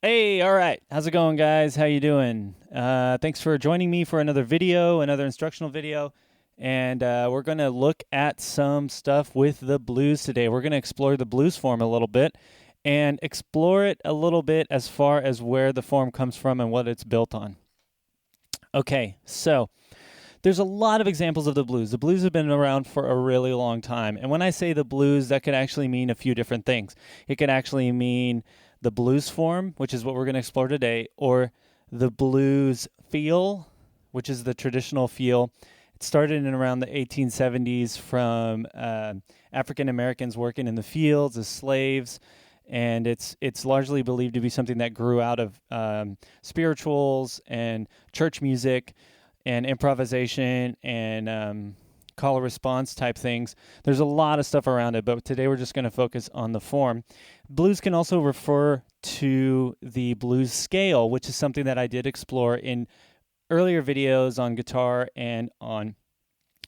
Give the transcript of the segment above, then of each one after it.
Hey, all right. How's it going, guys? How you doing? Thanks for joining me for another video, another instructional video. And we're going to look at some stuff with the blues today. We're going to explore the blues form a little bit and explore it a little bit as far as where the form comes from and what it's built on. Okay, so there's a lot of examples of the blues. The blues have been around for a really long time. And when I say the blues, that could actually mean a few different things. It could actually mean the blues form, which is what we're going to explore today, or the blues feel, which is the traditional feel. It started in around the 1870s from African Americans working in the fields as slaves, and it's largely believed to be something that grew out of spirituals and church music and improvisation and call and response type things. There's a lot of stuff around it, but today we're just going to focus on the form. Blues can also refer to the blues scale, which is something that I did explore in earlier videos on guitar and on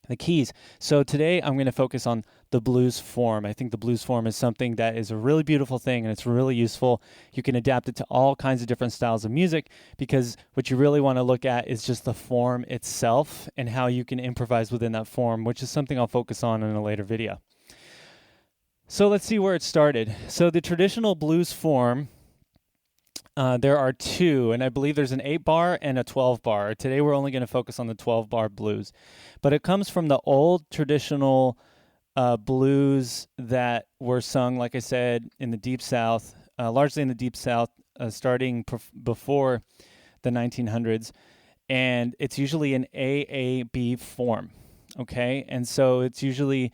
the keys. So today I'm going to focus on the blues form. I think the blues form is something that is a really beautiful thing and it's really useful. You can adapt it to all kinds of different styles of music because what you really want to look at is just the form itself and how you can improvise within that form, which is something I'll focus on in a later video. So let's see where it started. So the traditional blues form, there are two, and I believe there's an 8-bar and a 12-bar. Today we're only going to focus on the 12-bar blues. But it comes from the old traditional blues that were sung, like I said, in the Deep South, largely in the Deep South, starting before the 1900s. And it's usually an AAB form, okay? And so it's usually...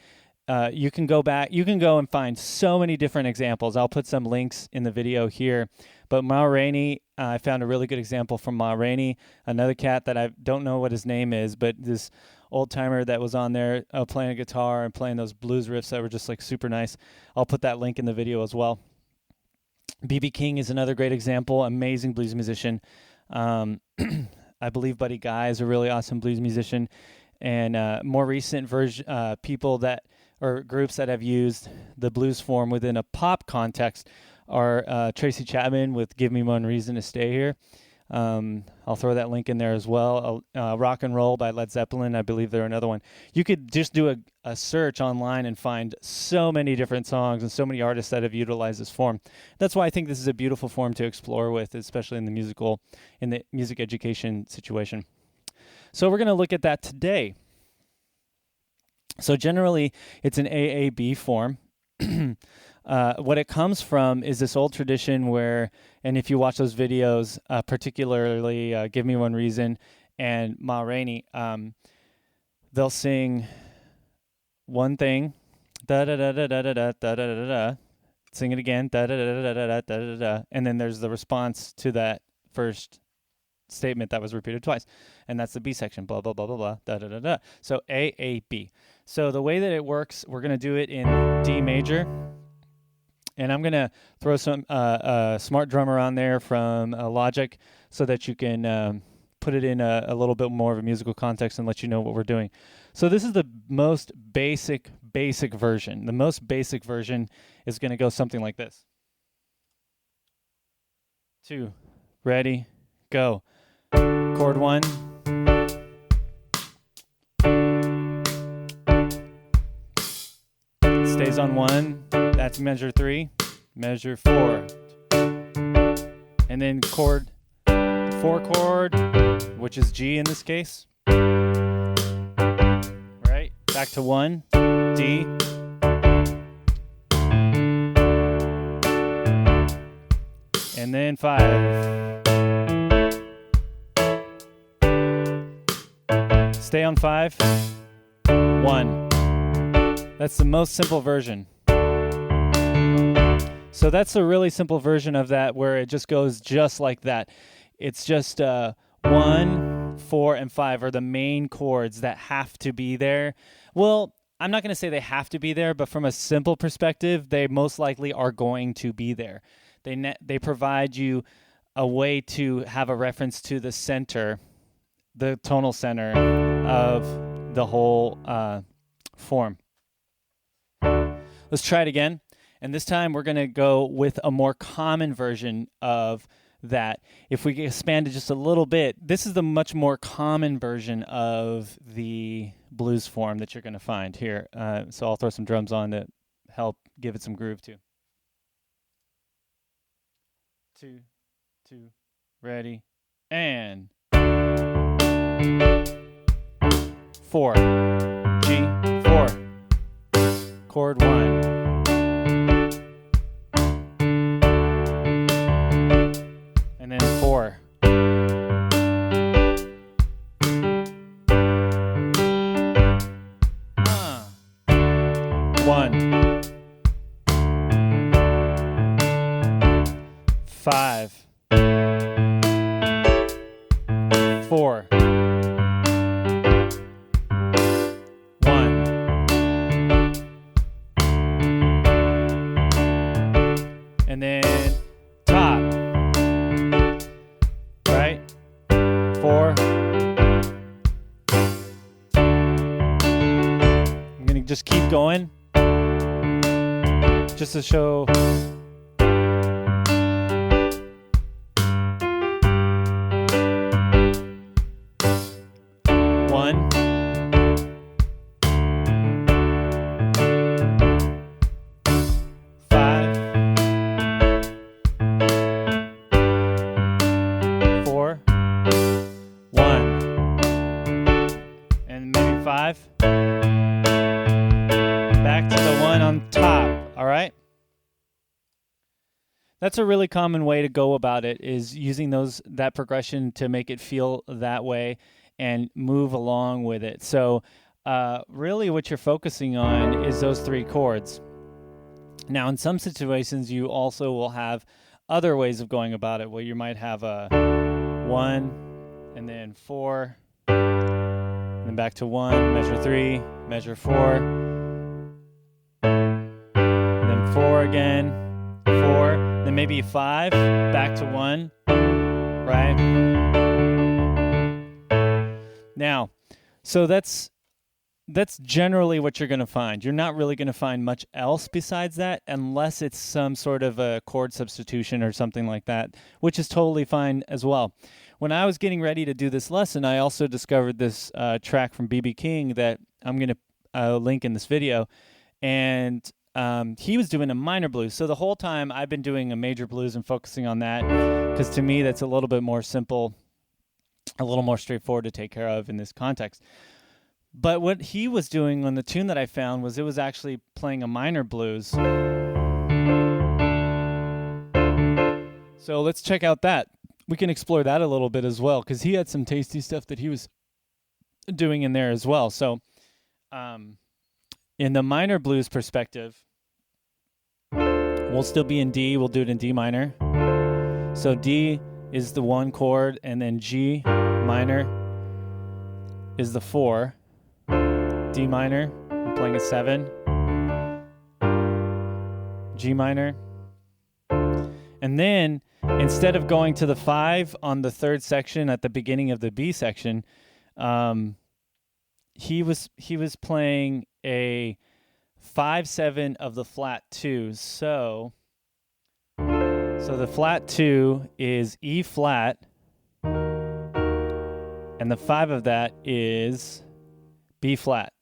you can go and find so many different examples. I'll put some links in the video here. But Ma Rainey, I found a really good example from Ma Rainey, another cat that I don't know what his name is, but this old timer that was on there playing a guitar and playing those blues riffs that were just like super nice. I'll put that link in the video as well. B.B. King is another great example, amazing blues musician. I believe Buddy Guy is a really awesome blues musician. And more recent people that or groups that have used the blues form within a pop context are Tracy Chapman with Give Me One Reason to Stay Here. I'll throw that link in there as well. Rock and Roll by Led Zeppelin, I believe they're another one. You could just do a search online and find so many different songs and so many artists that have utilized this form. That's why I think this is a beautiful form to explore with, especially in the music education situation. So we're going to look at that today. So generally, it's an AAB form. What it comes from is this old tradition where, and if you watch those videos, particularly Give Me One Reason and Ma Rainey, they'll sing one thing, da-da-da-da-da-da-da-da-da-da, sing it again, da-da-da-da-da-da-da-da, and then there's the response to that first statement that was repeated twice, and that's the B section, blah, blah, blah, blah, blah, da-da-da-da. So AAB. So the way that it works, we're going to do it in D major, and I'm going to throw some smart drummer on there from Logic so that you can put it in a little bit more of a musical context and let you know what we're doing. So this is the most basic version. The most basic version is going to go something like this. 2, ready, go. Chord 1. Stays on 1. That's measure 3. Measure 4. And then chord 4 chord, which is G in this case. Right? Back to 1. D. And then 5. Stay on 5. 1. That's the most simple version. So that's a really simple version of that where it just goes just like that. It's just 1, 4, and 5 are the main chords that have to be there. Well, I'm not going to say they have to be there, but from a simple perspective, they most likely are going to be there. They provide you a way to have a reference to the center, the tonal center of the whole form. Let's try it again. And this time we're going to go with a more common version of that. If we expand it just a little bit, this is the much more common version of the blues form that you're going to find here. So I'll throw some drums on to help give it some groove too. 2, 2, ready, and 4, G, 4, chord 1. And then 4. 1. 5. 4. 1. And then top. Right? 4. I'm going to just keep going. Just to show. One. 5. 4. 1. And maybe 5. Back to the 1 on top. All right. That's a really common way to go about it, is using that progression to make it feel that way and move along with it. So really what you're focusing on is those 3 chords. Now, in some situations, you also will have other ways of going about it, where you might have a 1 and then 4, and then back to 1, measure 3, measure 4, and then 4 again, 4, then maybe 5, back to 1, right? Now, so that's generally what you're going to find. You're not really going to find much else besides that, unless it's some sort of a chord substitution or something like that, which is totally fine as well. When I was getting ready to do this lesson, I also discovered this track from B.B. King that I'm going to link in this video, and he was doing a minor blues. So the whole time I've been doing a major blues and focusing on that, because to me that's a little bit more simple, a little more straightforward to take care of in this context. But what he was doing on the tune that I found was it was actually playing a minor blues. So let's check out that. We can explore that a little bit as well, because he had some tasty stuff that he was doing in there as well. So in the minor blues perspective, we'll still be in D. We'll do it in D minor. So D is the 1 chord, and then G minor is the 4. D minor, I'm playing a 7. G minor. And then, instead of going to the 5 on the 3rd section at the beginning of the B section, he was playing a 5/7 of the flat 2. So the flat 2 is E flat, and the 5 of that is B flat.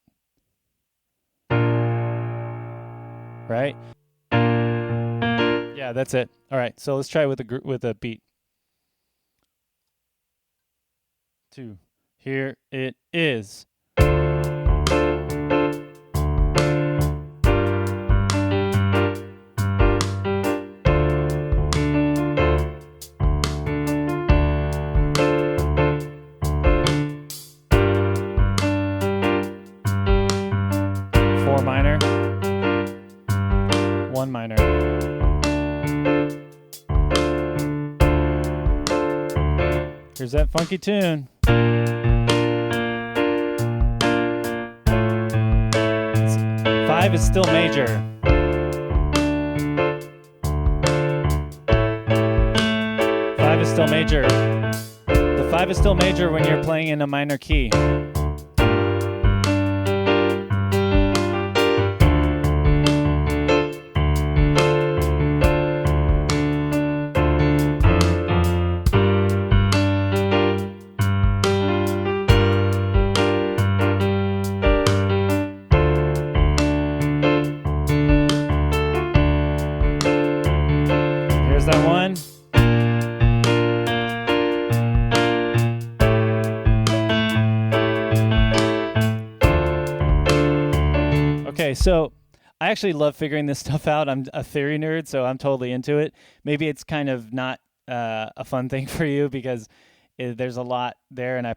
Right? Yeah, that's it. All right, so let's try with a beat. 2. Here it is. Minor, 1 minor. Here's that funky tune. 5 is still major. 5 is still major. The 5 is still major when you're playing in a minor key. There's that one. Okay, so I actually love figuring this stuff out. I'm a theory nerd, so I'm totally into it. Maybe it's kind of not a fun thing for you because there's a lot there, and I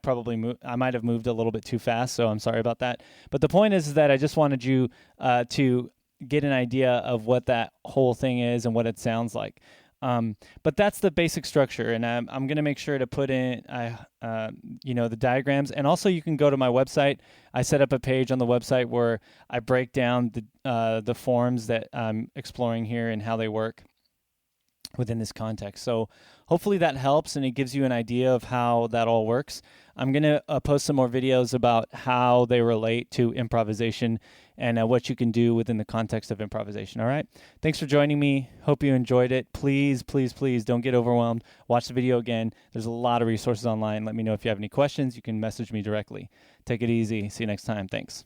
might have moved a little bit too fast, so I'm sorry about that. But the point is that I just wanted you to get an idea of what that whole thing is and what it sounds like. But that's the basic structure, and I'm going to make sure to put in the diagrams, and also you can go to my website. I set up a page on the website where I break down the forms that I'm exploring here and how they work within this context. So hopefully that helps and it gives you an idea of how that all works. I'm going to post some more videos about how they relate to improvisation and what you can do within the context of improvisation. All right. Thanks for joining me. Hope you enjoyed it. Please, please, please don't get overwhelmed. Watch the video again. There's a lot of resources online. Let me know if you have any questions. You can message me directly. Take it easy. See you next time. Thanks.